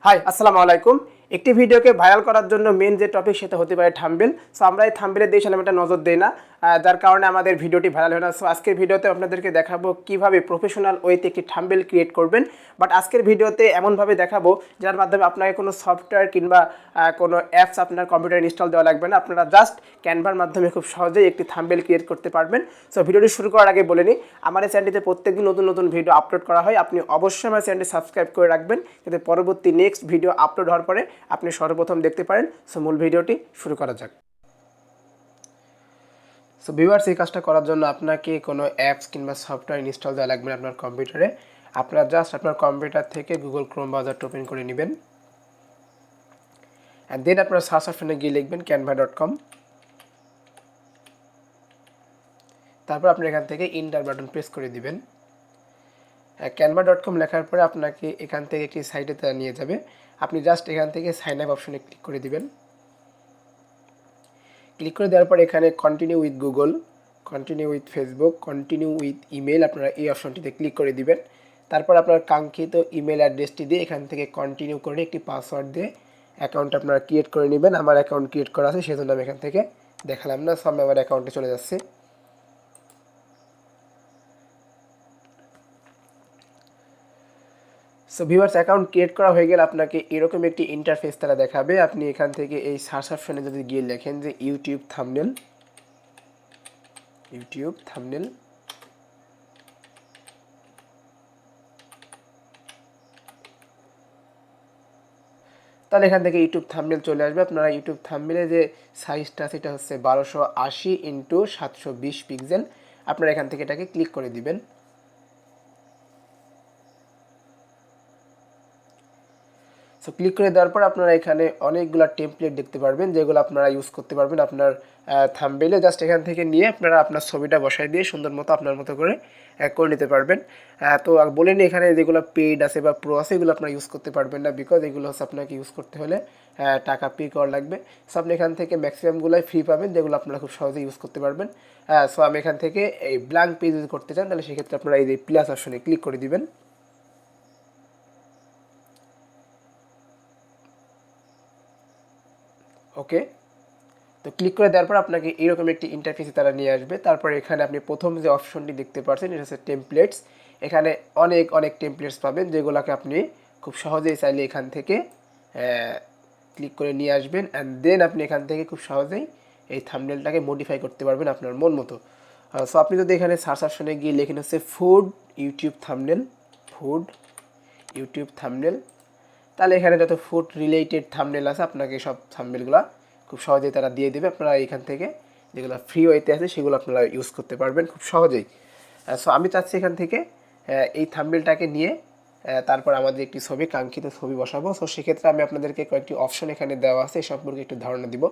High আসসালামু আলাইকুম। একটি ভিডিওকে ভাইরাল করার জন্য মেন যে টপিক সেটা হতে পারে থাম্বনেল। সো আমরা এই থাম্বনেলের দিকে সেরকম একটা নজর দেই না, যার কারণে আমাদের ভিডিওটি ভাইরাল হয় না। সো আজকের ভিডিওতে আপনাদেরকে দেখাবো কিভাবে প্রফেশনাল ওয়েতে একটি থাম্বনেল ক্রিয়েট করবেন। বাট আজকের ভিডিওতে এমনভাবে দেখাবো যার মাধ্যমে আপনাকে কোনো সফটওয়্যার কিংবা কোনো অ্যাপস আপনার কম্পিউটারে ইনস্টল দেওয়া লাগবে না। আপনারা জাস্ট ক্যানভার মাধ্যমে খুব সহজেই একটি থাম্বনেল ক্রিয়েট করতে পারবেন। সো ভিডিওটি শুরু করার আগে বলে নিই, আমার এই চ্যানেলটিতে প্রত্যেকদিন নতুন নতুন ভিডিও আপলোড করা হয়। আপনি অবশ্যই আমার চ্যানেলটি সাবস্ক্রাইব করে রাখবেন, যাতে পরবর্তী নেক্সট ভিডিও আপলোড হওয়ার পরে আপনি সর্বপ্রথম দেখতে পারেন। সো মূল ভিডিওটি শুরু করা যাক। সো ভিউয়ার্স, এই কাজটা করার জন্য আপনাকে কোনো অ্যাপস কিংবা সফটওয়্যার ইনস্টল দেওয়া লাগবে না আপনার কম্পিউটারে। আপনারা জাস্ট আপনার কম্পিউটার থেকে গুগল ক্রোম ব্রাউজারটা ওপেন করে নেবেন, অ্যান্ড দেন আপনার সার্চ অপশনে গিয়ে লিখবেন canva.com। তারপর আপনি এখান থেকে ইন্টার বাটন প্রেস করে দিবেন। canva.com লেখার পরে আপনাকে এখান থেকে একটি সাইটে নিয়ে যাবে। আপনি জাস্ট এখান থেকে সাইন আপ অপশনে ক্লিক করে দিবেন। ক্লিক করে দেওয়ার পর এখানে continue with Google, continue with Facebook, continue with email, আপনারা এই অপশনটিতে ক্লিক করে দিবেন। তারপর আপনার কাঙ্ক্ষিত ইমেল অ্যাড্রেসটি দিয়ে এখান থেকে কন্টিনিউ করে একটি পাসওয়ার্ড দিয়ে অ্যাকাউন্ট আপনারা ক্রিয়েট করে নেবেন। আমার অ্যাকাউন্ট ক্রিয়েট করা আছে, সেজন্য আমি এখান থেকে দেখালাম না। সো আমি আমার অ্যাকাউন্টে চলে যাচ্ছি। সো ভিউয়ার্স, অ্যাকাউন্ট ক্রিয়েট করা হয়ে গেলে আপনাকে এরকম একটি ইন্টারফেস তারা দেখাবে। আপনি এখান থেকে এই সার্চ অপশনে যদি গিয়ে লেখেন যে ইউটিউব থাম্বনেল, ইউটিউব থাম্বনেল, তাহলে এখান থেকে ইউটিউব থাম্বনেল চলে আসবে। আপনারা ইউটিউব থাম্বনেলে যে সাইজটা সেটা হচ্ছে 1280x720 পিক্সেল। আপনারা এখান থেকে এটাকে ক্লিক করে দিবেন। সো ক্লিক করে দেওয়ার পর আপনারা এখানে অনেকগুলো টেমপ্লেট দেখতে পারবেন, যেগুলো আপনারা ইউজ করতে পারবেন আপনার থাম্বনেলে। জাস্ট এখান থেকে নিয়ে আপনারা আপনার ছবিটা বসায় দিয়ে সুন্দর মতো আপনার মতো করে করে নিতে পারবেন। তো বলে নিই, এখানে যেগুলো পেইড আছে বা প্রো আছে এগুলো আপনারা ইউজ করতে পারবেন না, বিকজ এগুলো হচ্ছে আপনাকে ইউজ করতে হলে টাকা পে করা লাগবে। সো আপনি এখান থেকে ম্যাক্সিমামগুলোই ফ্রি পাবেন, যেগুলো আপনারা খুব সহজে ইউজ করতে পারবেন। সো আমি এখান থেকে এই ব্ল্যাঙ্ক পেজ যদি করতে চান, তাহলে সেক্ষেত্রে আপনারা এই যে প্লাস অপশনে ক্লিক করে দিবেন। ওকে, তো ক্লিক করে দেওয়ার পর আপনাকে এরকম একটি ইন্টারফেসে তারা নিয়ে আসবে। তারপর এখানে আপনি প্রথম যে অপশনটি দেখতে পাচ্ছেন এটা হচ্ছে টেমপ্লেটস। এখানে অনেক অনেক টেমপ্লেটস পাবেন, যেগুলোকে আপনি খুব সহজেই চাইলে এখান থেকে ক্লিক করে নিয়ে আসবেন, অ্যান্ড দেন আপনি এখান থেকে খুব সহজেই এই থাম্বনেলটাকে মডিফাই করতে পারবেন আপনার মন মতো। সো আপনি যদি এখানে সার্চ অপশনে গিয়ে লেখেন হচ্ছে food YouTube thumbnail, food YouTube thumbnail, তাহলে এখানে যত ফুড রিলেটেড থাম্বনেল আছে আপনাকে সব থাম্বনেলগুলো খুব সহজেই তারা দিয়ে দেবে। আপনারা এখান থেকে যেগুলো ফ্রি ওয়েতে আছে সেগুলো আপনারা ইউজ করতে পারবেন খুব সহজেই। সো আমি চাচ্ছি এখান থেকে এই থাম্বনেলটাকে নিয়ে তারপর আমাদের একটি ছবি, কাঙ্ক্ষিত ছবি বসাবো। সো সেক্ষেত্রে আমি আপনাদেরকে কয়েকটি অপশন এখানে দেওয়া আছে, এই সম্পর্কে একটু ধারণা দিব।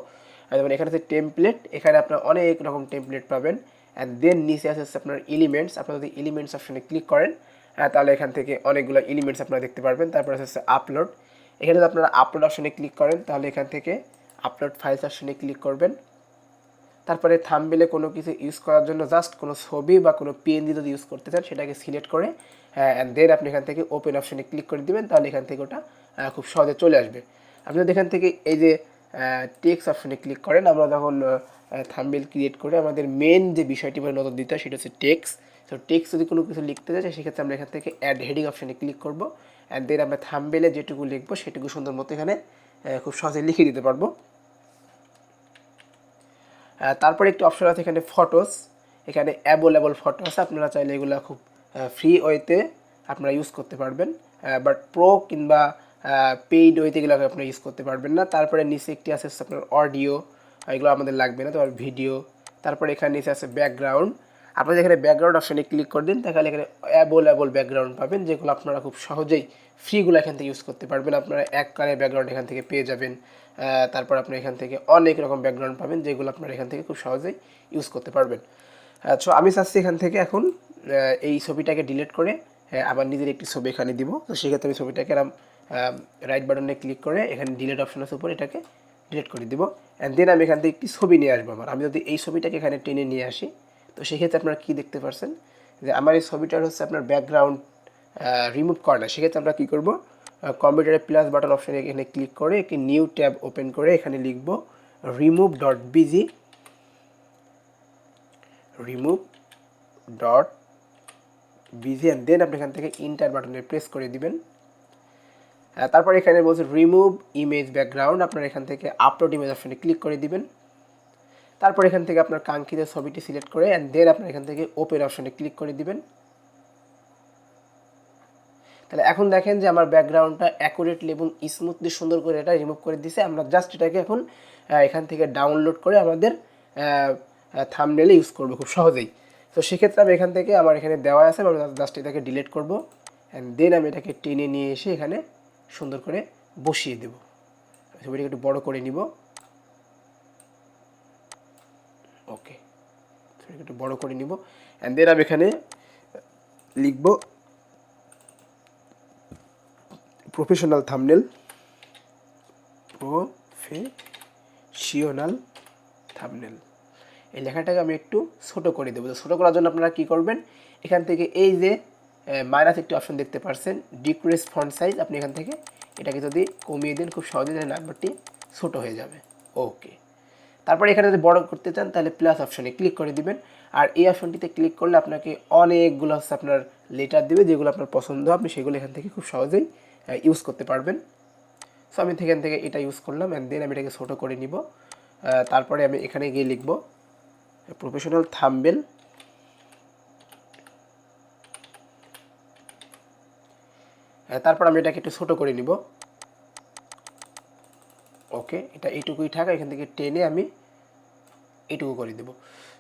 যেমন এখানে হচ্ছে টেমপ্লেট, এখানে আপনার অনেক রকম টেমপ্লেট পাবেন। অ্যান্ড দেন নিচে আছে হচ্ছে আপনার এলিমেন্টস। আপনারা যদি এলিমেন্টস অপশনে ক্লিক করেন, তাহলে এখান থেকে অনেকগুলো এলিমেন্টস আপনারা দেখতে পারবেন। তারপর হচ্ছে আপলোড, এখানে যদি আপনারা আপলোড অপশনে ক্লিক করেন, তাহলে এখান থেকে আপলোড ফাইলস অপশনে ক্লিক করবেন। তারপরে থাম্বনেলে কোনো কিছু ইউজ করার জন্য জাস্ট কোনো ছবি বা কোনো পিএনজি যদি ইউজ করতে চান, সেটাকে সিলেক্ট করে অ্যান্ড দেন আপনি এখান থেকে ওপেন অপশনে ক্লিক করে দেবেন। তাহলে এখান থেকে ওটা খুব সহজে চলে আসবে। আপনি যদি এখান থেকে এই যে টেক্সট অপশনে ক্লিক করেন, আমরা যখন থাম্বনেল ক্রিয়েট করে আমাদের মেন যে বিষয়টি মানে নজর দিতে হয় সেটা হচ্ছে টেক্সট। তো টেক্সট যদি কোনো কিছু লিখতে চাই, সেক্ষেত্রে আমরা এখান থেকে অ্যাড হেডিং অপশনে ক্লিক করব, অ্যান্ড দেন আমরা থাম্বনেলে যেটুকু লিখবো সেটুকু সুন্দর মতো এখানে খুব সহজে লিখে দিতে পারবো। তারপরে একটি অপশন আছে এখানে ফটোস, এখানে অ্যাভেলেবল ফটো আছে। আপনারা চাইলে এগুলো খুব ফ্রি ওয়েতে আপনারা ইউজ করতে পারবেন, বাট প্রো কিংবা পেইড ওয়েতে এগুলো আপনারা ইউজ করতে পারবেন না। তারপরে নিচে একটি আছে আপনার অডিও, এগুলো আমাদের লাগবে না। তারপর ভিডিও, তারপরে এখানে নিচে আছে ব্যাকগ্রাউন্ড। আপনারা এখানে ব্যাকগ্রাউন্ড অপশনে ক্লিক করে দিন, তাহলে এখানে অ্যাভেলেবল ব্যাকগ্রাউন্ড পাবেন, যেগুলো আপনারা খুব সহজেই ফ্রিগুলো এখান থেকে ইউজ করতে পারবেন। আপনারা এক কালারের ব্যাকগ্রাউন্ড এখান থেকে পেয়ে যাবেন। তারপর আপনি এখান থেকে অনেক রকম ব্যাকগ্রাউন্ড পাবেন, যেগুলো আপনারা এখান থেকে খুব সহজেই ইউজ করতে পারবেন। সো আমি চাচ্ছি এখান থেকে এখন এই ছবিটাকে ডিলিট করে আবার নিজের একটি ছবি এখানে দিব। তো সেক্ষেত্রে আমি ছবিটাকে রাইট বাটনে ক্লিক করে এখানে ডিলিট অপশন আছে উপরে, এটাকে ডিলিট করে দিব। অ্যান্ড দেন আমি এখান থেকে একটি ছবি নিয়ে আসবো। আমি যদি এই ছবিটাকে এখানে টেনে নিয়ে আসি, তো সেক্ষেত্রে আপনারা কী দেখতে পাচ্ছেন যে আমার এই ছবিটার হচ্ছে আপনার ব্যাকগ্রাউন্ড রিমুভ করে না। সেক্ষেত্রে আমরা কী করবো, কম্পিউটারে প্লাস বাটন অপশানে এখানে ক্লিক করে একটি নিউ ট্যাব ওপেন করে এখানে লিখব remove.bg remove.bg and দেন আপনি এখান থেকে ইন্টার বাটনে প্রেস করে দিবেন। তারপর এখানে বলছে রিমুভ ইমেজ ব্যাকগ্রাউন্ড, আপনারা এখান থেকে আপলোড ইমেজ অপশানে ক্লিক করে দিবেন। তারপর এখান থেকে আপনার কাঙ্ক্ষিত ছবিটি সিলেক্ট করে অ্যান্ড দেন আপনার এখান থেকে ওপেন অপশানে ক্লিক করে দিবেন। তাহলে এখন দেখেন যে আমার ব্যাকগ্রাউন্ডটা অ্যাকুরেটলি এবং স্মুথলি সুন্দর করে এটা রিমুভ করে দিছে। আমরা জাস্ট এটাকে এখন এখান থেকে ডাউনলোড করে আমাদের থাম্বনেলে ইউজ করবো খুব সহজেই। তো সেক্ষেত্রে আমি এখান থেকে আমার এখানে দেওয়া আছে, আমি জাস্ট এটাকে ডিলিট করব অ্যান্ড দেন আমি এটাকে টেনে নিয়ে এসে এখানে সুন্দর করে বসিয়ে দেব। ছবিটাকে একটু বড় করে নিব, ওকে, ছবিটাকে একটু বড় করে নিব অ্যান্ড দেন আমি এখানে লিখব প্রফেশনাল থাম্বনেল, প্রফেশনাল থাম্বনেল। এই লেখাটাকে আমি একটু ছোট করে দেবো। ছোটো করার জন্য আপনারা কী করবেন, এখান থেকে এই যে মাইনাস একটি অপশন দেখতে পাচ্ছেন ডিক্রিজ ফন্ট সাইজ, আপনি এখান থেকে এটাকে যদি কমিয়ে দেন খুব সহজে তাহলে নাম্বারটি ছোটো হয়ে যাবে। ওকে, তারপরে এখানে যদি বড় করতে চান তাহলে প্লাস অপশনে ক্লিক করে দিবেন। আর এই অপশনটিতে ক্লিক করলে আপনাকে অনেকগুলো হচ্ছে আপনার লেটার দেবে, যেগুলো আপনার পছন্দ আপনি সেগুলো এখান থেকে খুব সহজেই ইউজ করতে পারবেন। সো আমি এখান থেকে এটা ইউজ করলাম অ্যান্ড দেন আমি এটাকে ছোটো করে নিব। তারপরে আমি এখানে গিয়ে লিখব প্রফেশনাল থাম্বনেল, তারপর আমি এটাকে একটু ছোটো করে নিব। ওকে, এটা এইটুকুই থাকা, এখান থেকে টেনে আমি এইটুকু করে দেবো।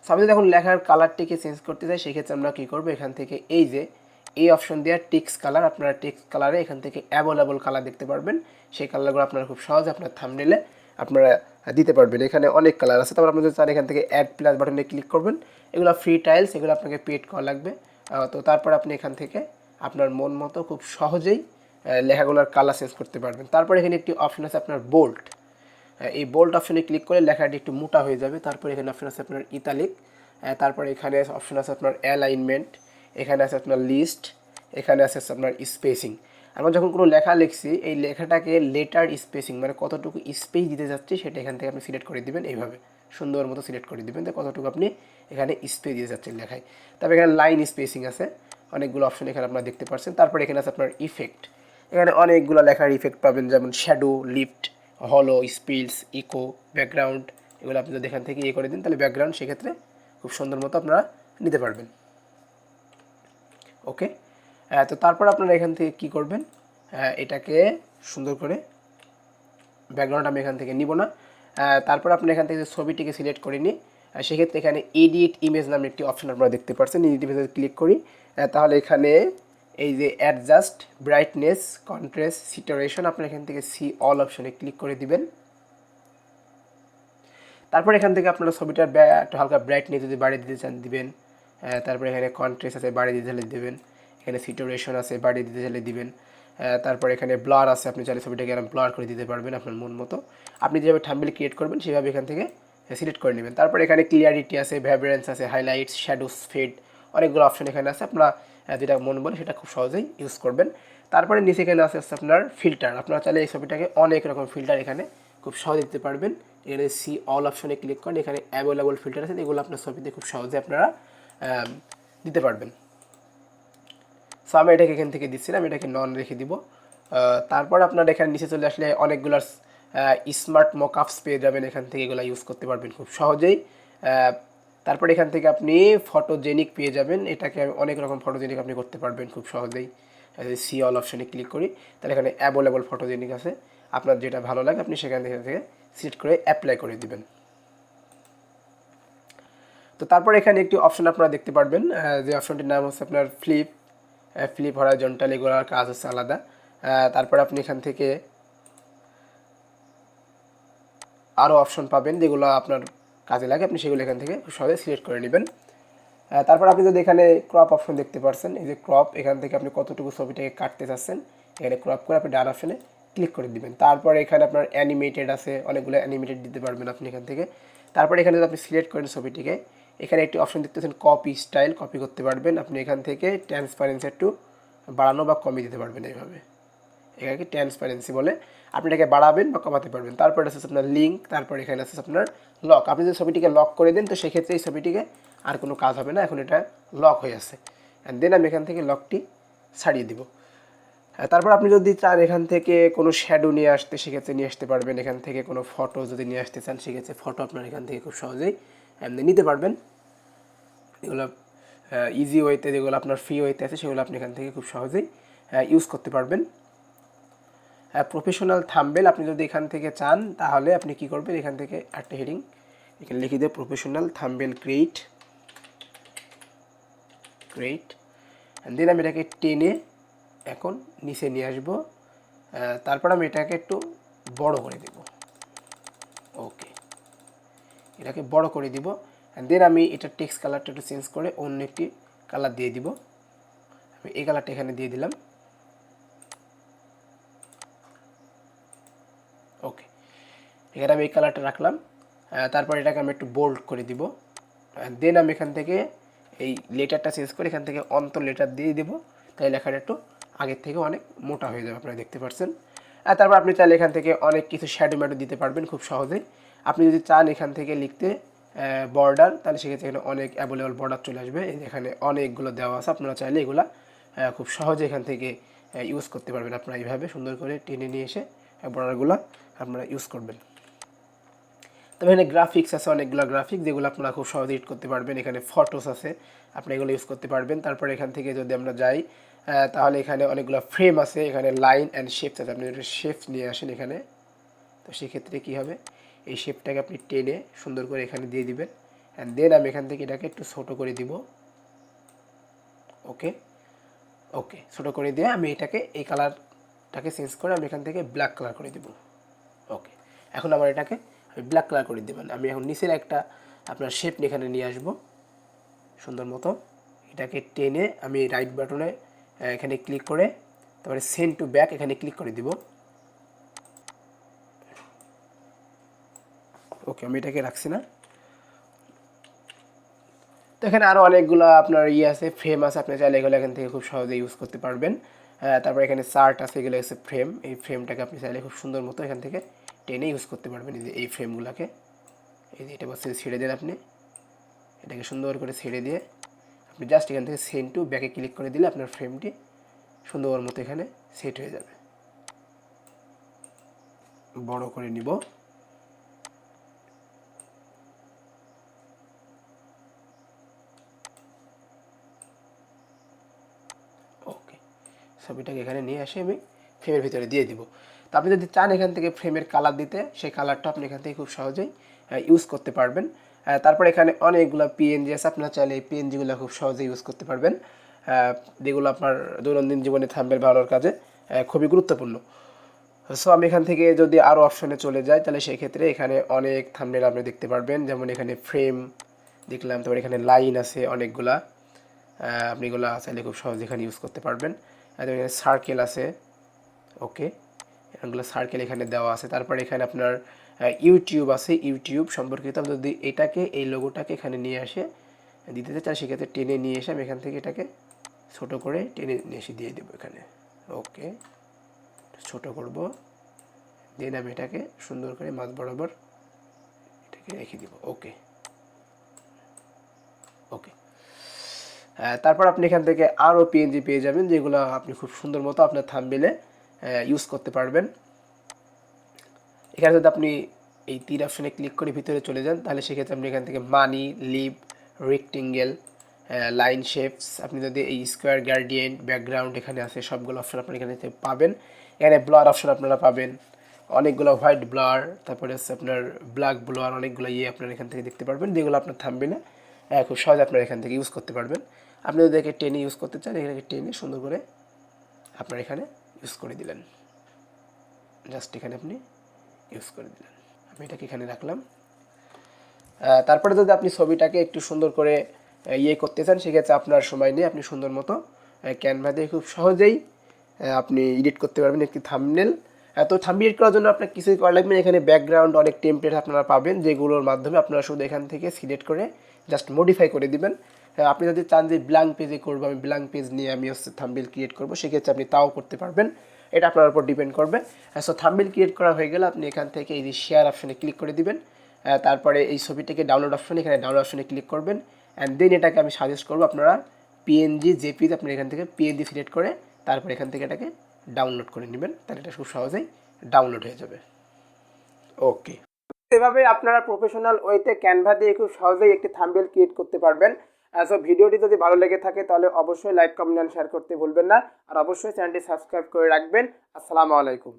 সো আমি যদি এখন লেখার কালারটিকে চেঞ্জ করতে চাই সেক্ষেত্রে আমরা কী করবো, এখান থেকে এই যে এই অপশন দেওয়ার টেক্সট কালার, আপনারা টেক্সট কালারে এখান থেকে অ্যাভেলেবল কালার দেখতে পারবেন। সেই কালারগুলো আপনারা খুব সহজে আপনার থাম্বনেলে আপনারা দিতে পারবেন। এখানে অনেক কালার আছে। তারপর আপনাদের চান এখান থেকে অ্যাড প্লাস বাটনে ক্লিক করবেন। এগুলো ফ্রি টাইলস, এগুলো আপনাকে পেড করা লাগবে। তো তারপর আপনি এখান থেকে আপনার মন মতো খুব সহজেই লেখাগুলোর কালার চেঞ্জ করতে পারবেন। তারপর এখানে একটি অপশন আছে আপনার বোল্ড, এই বোল্ড অপশনে ক্লিক করে লেখাটি একটু মোটা হয়ে যাবে। তারপর এখানে অপশন আছে আপনার ইতালিক, তারপর এখানে অপশন আছে আপনার অ্যালাইনমেন্ট, এখানে আছে আপনার লিস্ট, এখানে আছে আপনার স্পেসিং। আমরা যখন কোনো লেখা লিখছি এই লেখাটাকে লেটার স্পেসিং মানে কতটুকু স্পেস দিতে যাচ্ছি সেটা এখান থেকে আপনি সিলেক্ট করে দিবেন। এইভাবে সুন্দর মতো সিলেক্ট করে দিবেন যে কতটুকু আপনি এখানে স্পেস দিতে যাচ্ছেন লেখায়। তারপর এখানে লাইন স্পেসিং আছে, অনেকগুলো অপশন এখানে আপনারা দেখতে পাচ্ছেন। তারপর এখানে আছে আপনার ইফেক্ট, এখানে অনেকগুলো লেখার ইফেক্ট পাবেন, যেমন শ্যাডো, লিফট, হলো, স্পিলস, ইকো, ব্যাকগ্রাউন্ড, এগুলো আপনি যদি এখান থেকে ইয়ে করে দিন তাহলে ব্যাকগ্রাউন্ড সেক্ষেত্রে খুব সুন্দর মতো আপনারা নিতে পারবেন। ওকে, তো তারপর আপনারা এখান থেকে কী করবেন, এটাকে সুন্দর করে ব্যাকগ্রাউন্ড আমি এখান থেকে নিব না। তারপর আপনি এখান থেকে ছবিটিকে সিলেক্ট করে নিই, সেক্ষেত্রে এখানে এডিট ইমেজ নামে একটি অপশন আপনারা দেখতে পাচ্ছেন। এডিট ইমেজে ক্লিক করি, তাহলে এখানে এই যে অ্যাডজাস্ট ব্রাইটনেস, কন্ট্রাস্ট, স্যাচুরেশন, আপনি এখান থেকে সি অল অপশনে ক্লিক করে দিবেন। তারপর এখান থেকে আপনারা ছবিটার একটু হালকা ব্রাইটনেস যদি বাড়িয়ে দিতে চান দিবেন। তারপরে এখানে কন্ট্রাস্ট আছে বাড়িয়ে দিতে চাইলে দেবেন, এখানে স্যাচুরেশন আছে বাড়িয়ে দিতে চাইলে দিবেন। তারপর এখানে ব্লার আছে, আপনি চাইলে ছবিটাকে এরকম ব্লার করে দিতে পারবেন আপনার মন মতো। আপনি যেভাবে থাম্বনেল ক্রিয়েট করবেন সেভাবে এখান থেকে সিলেক্ট করে নেবেন। তারপর এখানে ক্লিয়ারিটি আছে, ভাইব্রেন্স আছে, হাইলাইটস, শ্যাডোস, ফেড, অনেকগুলো অপশন এখানে আছে। আপনারা যেটা মন বলে সেটা খুব সহজেই ইউজ করবেন। তারপরে নিচে এখানে আছে আপনার ফিল্টার, আপনারা চাইলে এই ছবিটাকে অনেক রকম ফিল্টার এখানে খুব সহজে দিতে পারবেন। এখানে সি অল অপশনে ক্লিক করেন, এখানে অ্যাভেলেবল ফিল্টার আছে, এগুলো আপনার ছবিতে খুব সহজে আপনারা দিতে পারবেন। সো আমি এটাকে এখান থেকে দিচ্ছি না, আমি এটাকে নন রেখে দিব। তারপর আপনার এখানে নিচে চলে আসলে অনেকগুলো স্মার্ট মকআপস পেয়ে যাবেন, এখান থেকে এগুলো ইউজ করতে পারবেন খুব সহজেই। তারপর এখান থেকে আপনি ফটোজেনিক পেয়ে যাবেন, এটাকে অনেক রকম ফটোজেনিক আপনি করতে পারবেন খুব সহজেই। সি অল অপশনে ক্লিক করি, তাহলে এখানে অ্যাভেলেবল ফটোজেনিক আছে, আপনার যেটা ভালো লাগে আপনি সেখান থেকে সিলেক্ট করে অ্যাপ্লাই করে দিবেন। তো তারপর এখানে একটি অপশন আপনারা দেখতে পারবেন, যে অপশনটির নাম হচ্ছে আপনার ফ্লিপ হরাইজন্টাল, এগুলোর কাজ হচ্ছে আলাদা। তারপর আপনি এখান থেকে আরও অপশন পাবেন যেগুলো আপনার কাজে লাগে, আপনি সেগুলো এখান থেকে খুব সহজে সিলেক্ট করে নেবেন। তারপর আপনি যদি এখানে ক্রপ অপশন দেখতে পাচ্ছেন, এই যে ক্রপ, এখান থেকে আপনি কতটুকু ছবিটাকে কাটতে চাচ্ছেন এখানে ক্রপ করে আপনি ডান অপশনে ক্লিক করে দিবেন। তারপর এখানে আপনার অ্যানিমেটেড আছে, অনেকগুলো অ্যানিমেটেড দিতে পারবেন আপনি এখান থেকে। তারপর এখানে যদি আপনি সিলেক্ট করেন ছবিটিকে, এখানে একটি অপশন দেখতেছেন কপি স্টাইল, কপি করতে পারবেন আপনি এখান থেকে ট্রান্সপারেন্সি একটু বাড়ানো বা কমিয়ে দিতে পারবেন এইভাবে। এটাকে ট্রান্সপারেন্সি বলে। আপনি এটাকে বাড়াবেন বা কমাতে পারবেন। তারপর আছে আপনার লিঙ্ক, তারপর এখানে আছে আপনার লক। আপনি যদি ছবিটিকে লক করে দেন তো সেক্ষেত্রে এই ছবিটিকে আর কোনো কাজ হবে না, এখন এটা লক হয়ে আছে। অ্যান্ড দেন আমি এখান থেকে লকটি ছাড়িয়ে দিব। তারপর আপনি যদি চান এখান থেকে কোনো শ্যাডো নিয়ে আসতে, সেক্ষেত্রে নিয়ে আসতে পারবেন। এখান থেকে কোনো ফটো যদি নিয়ে আসতে চান সেক্ষেত্রে ফটো আপনার এখান থেকে খুব সহজেই এমনি নিতে পারবেন। এগুলো ইজি ওয়েতে, যেগুলো আপনার ফ্রি ওয়েতে আছে সেগুলো আপনি এখান থেকে খুব সহজেই ইউজ করতে পারবেন। প্রফেশনাল থাম্বনেল আপনি যদি এখান থেকে চান তাহলে আপনি কি করবেন, এখান থেকে একটা হেডিং এখানে লিখে দিয়ে professional thumbnail create and then আমি এটাকে টেনে এখন নিচে নিয়ে আসবো। তারপর আমি এটাকে একটু বড় করে দেব। ওকে, এটাকে বড় করে দিব। অ্যান্ড দেন আমি এটা টেক্সট কালারটা একটু চেঞ্জ করে অন্য একটি কালার দিয়ে দিব। আমি এই কালারটা এখানে দিয়ে দিলাম। ওকে, এখানে আমি এই কালারটা রাখলাম। তারপর এটাকে আমি একটু বোল্ড করে দিব। দেন আমি এখান থেকে এই লেটারটা চেঞ্জ করে এখান থেকে অন্তর লেটার দিয়ে দেবো, তাই লেখাটা একটু আগের থেকে অনেক মোটা হয়ে যাবে, আপনারা দেখতে পাচ্ছেন। আর তারপর আপনি চাইলে এখান থেকে অনেক কিছু শ্যাডো ম্যাডো দিতে পারবেন খুব সহজেই। আপনি যদি চান এখান থেকে লিখতে বর্ডার, তাহলে সেক্ষেত্রে এখানে অনেক অ্যাভেলেবল বর্ডার চলে আসবে। এখানে অনেকগুলো দেওয়া আছে, আপনারা চাইলে এগুলো খুব সহজে এখান থেকে ইউজ করতে পারবেন। আপনারা এইভাবে সুন্দর করে টেনে নিয়ে এসে বর্ডারগুলো আপনারা ইউজ করবেন। তবে এখানে গ্রাফিক্স আছে, অনেকগুলো গ্রাফিক্স যেগুলো আপনারা খুব সহজে এডিট করতে পারবেন। এখানে ফটোস আছে, আপনি এগুলো ইউজ করতে পারবেন। তারপর এখান থেকে যদি আমরা যাই তাহলে এখানে অনেকগুলো ফ্রেম আছে, এখানে লাইন অ্যান্ড শেপস আছে। আপনি যদি শেপস নিয়ে আসেন এখানে, তো সেক্ষেত্রে কী হবে, এই শেপটাকে আপনি টেনে সুন্দর করে এখানে দিয়ে দিবেন। অ্যান্ড দেন আমি এখান থেকে এটাকে একটু ছোটো করে দিব। ওকে, ছোটো করে দিয়ে আমি এটাকে এই কালারটাকে চেঞ্জ করে আমি এখান থেকে ব্ল্যাক কালার করে দিব। ওকে, এখন আমার এটাকে আমি ব্ল্যাক কালার করে দেবেন। আমি এখন নিচের একটা আপনার শেপ এখানে নিয়ে আসবো সুন্দর মতো। এটাকে টেনে আমি রাইট বাটনে এখানে ক্লিক করে তারপরে সেন্ড টু ব্যাক এখানে ক্লিক করে দিব। ওকে, আমি এটাকে রাখছি না। তো এখানে আরও অনেকগুলো আপনার আছে, ফ্রেম আছে, আপনি চাইলে এগুলো এখান থেকে খুব সহজে ইউজ করতে পারবেন। তারপর এখানে চার্ট আছে, এগুলো হচ্ছে ফ্রেম। এই ফ্রেমটাকে আপনি চাইলে খুব সুন্দর মতো এখান থেকে টেনে ইউজ করতে পারবেন। এই যে এই ফ্রেমগুলোকে, এই যে এটা বসে ছেড়ে দেন, আপনি এটাকে সুন্দর করে ছেড়ে দিয়ে আপনি জাস্ট এখান থেকে সেন্ড টু ব্যাকে ক্লিক করে দিলে আপনার ফ্রেমটি সুন্দর মতো এখানে সেট হয়ে যাবে। বড় করে নিব। ওকে, ছবিটাকে এখানে নিয়ে আসে আমি ফ্রেমের ভিতরে দিয়ে দিব। তো আপনি যদি চান এখান থেকে ফ্রেমের কালার দিতে, সেই কালারটা আপনি এখান থেকে খুব সহজেই ইউজ করতে পারবেন। তারপর এখানে অনেকগুলো পিএনজি আছে, আপনার চাইলে এই পিএনজিগুলো খুব সহজে ইউজ করতে পারবেন, যেগুলো আপনার দৈনন্দিন জীবনে থাম্বনেল বানানোর কাজে খুবই গুরুত্বপূর্ণ। সো আমি এখান থেকে যদি আরও অপশনে চলে যাই তাহলে সেক্ষেত্রে এখানে অনেক থাম্বনেল আপনি দেখতে পারবেন। যেমন এখানে ফ্রেম দেখলাম, তারপর এখানে লাইন আছে অনেকগুলা, আপনি এগুলো চাইলে খুব সহজে এখানে ইউজ করতে পারবেন। এখানে সার্কেল আছে। ওকে, এগুলো সার্কেল এখানে দেওয়া আছে। তারপর এখানে আপনার ইউটিউব আছে, ইউটিউব সম্পর্কিত। যদি এটাকে এই লোগোটাকে এখানে নিয়ে আসে দিতে চাই সেক্ষেত্রে টেনে নিয়ে এসে আমি এখান থেকে এটাকে ছোটো করে টেনে নিয়ে এসে দিয়ে দেবো এখানে। ওকে, ছোটো করব, দেন আমি এটাকে সুন্দর করে মাঝ বরাবর এটাকে রেখে দিব। ওকে, তারপর আপনি এখান থেকে আরও পিএনজি পেয়ে যাবেন, যেগুলো আপনি খুব সুন্দর মতো আপনার থাম্বনেলে ইউজ করতে পারবেন। এখানে যদি আপনি এই তীর অপশনে ক্লিক করে ভিতরে চলে যান তাহলে সেক্ষেত্রে আপনি এখান থেকে মানি, লিভ, রেক্টেঙ্গেল, লাইন শেপস, আপনি যদি এই স্কোয়ার, গ্রেডিয়েন্ট, ব্যাকগ্রাউন্ড এখানে আছে সবগুলো অপশন আপনি এখানে পাবেন। এখানে ব্লার অপশন আপনারা পাবেন, অনেকগুলো হোয়াইট ব্লার, তারপরে হচ্ছে আপনার ব্ল্যাক ব্লার, অনেকগুলো আপনারা এখান থেকে দেখতে পারবেন, যেগুলো আপনার থাম্বনেলে খুব সহজে আপনারা এখান থেকে ইউজ করতে পারবেন। আপনি যদি একে টেনে ইউজ করতে চান এখানে টেনে সুন্দর করে আপনার এখানে ইউজ করে দিলেন, জাস্ট এখানে আপনি ইউজ করে দিলেন। আমি এটাকে এখানে রাখলাম। তারপরে যদি আপনি ছবিটাকে একটু সুন্দর করে করতে চান সেক্ষেত্রে আপনার সময় নিয়ে আপনি সুন্দর মতো ক্যানভা দিয়ে খুব সহজেই আপনি এডিট করতে পারবেন একটি থাম্বনেল। তো থাম্বনেল এডিট করার জন্য আপনার কিছুই করা লাগবে না। এখানে ব্যাকগ্রাউন্ড অনেক টেমপ্লেট আপনারা পাবেন, যেগুলোর মাধ্যমে আপনারা শুধু এখান থেকে সিলেক্ট করে জাস্ট মডিফাই করে দিবেন। আপনি যদি চান যে ব্ল্যাঙ্ক পেজে করবো, আমি ব্ল্যাঙ্ক পেজ নিয়ে আমি হচ্ছে থাম্বনেল ক্রিয়েট করবো, সেক্ষেত্রে আপনি তাও করতে পারবেন। এটা আপনার উপর ডিপেন্ড করবে। সো থাম্বনেল ক্রিয়েট করা হয়ে গেলে আপনি এখান থেকে এই যে শেয়ার অপশনে ক্লিক করে দিবেন। তারপরে এই ছবিটিকে ডাউনলোড অপশনে, এখানে ডাউনলোড অপশনে ক্লিক করবেন। অ্যান্ড দেন এটাকে আমি সাজেস্ট করবো আপনারা পিএনজি জেপিজি, আপনি এখান থেকে পিএনজি সিলেক্ট করে তারপর এখান থেকে এটাকে ডাউনলোড করে নেবেন, তাহলে এটা খুব সহজেই ডাউনলোড হয়ে যাবে। ওকে, এভাবে আপনারা প্রফেশনাল ওয়েতে ক্যানভা দিয়ে খুব সহজেই একটি থাম্বনেল ক্রিয়েট করতে পারবেন। সো ভিডিওটি যদি ভালো লেগে থাকে তাহলে অবশ্যই লাইক, কমেন্ট, শেয়ার করতে ভুলবেন না। আর অবশ্যই চ্যানেলটি সাবস্ক্রাইব করে রাখবেন। আসসালামু আলাইকুম।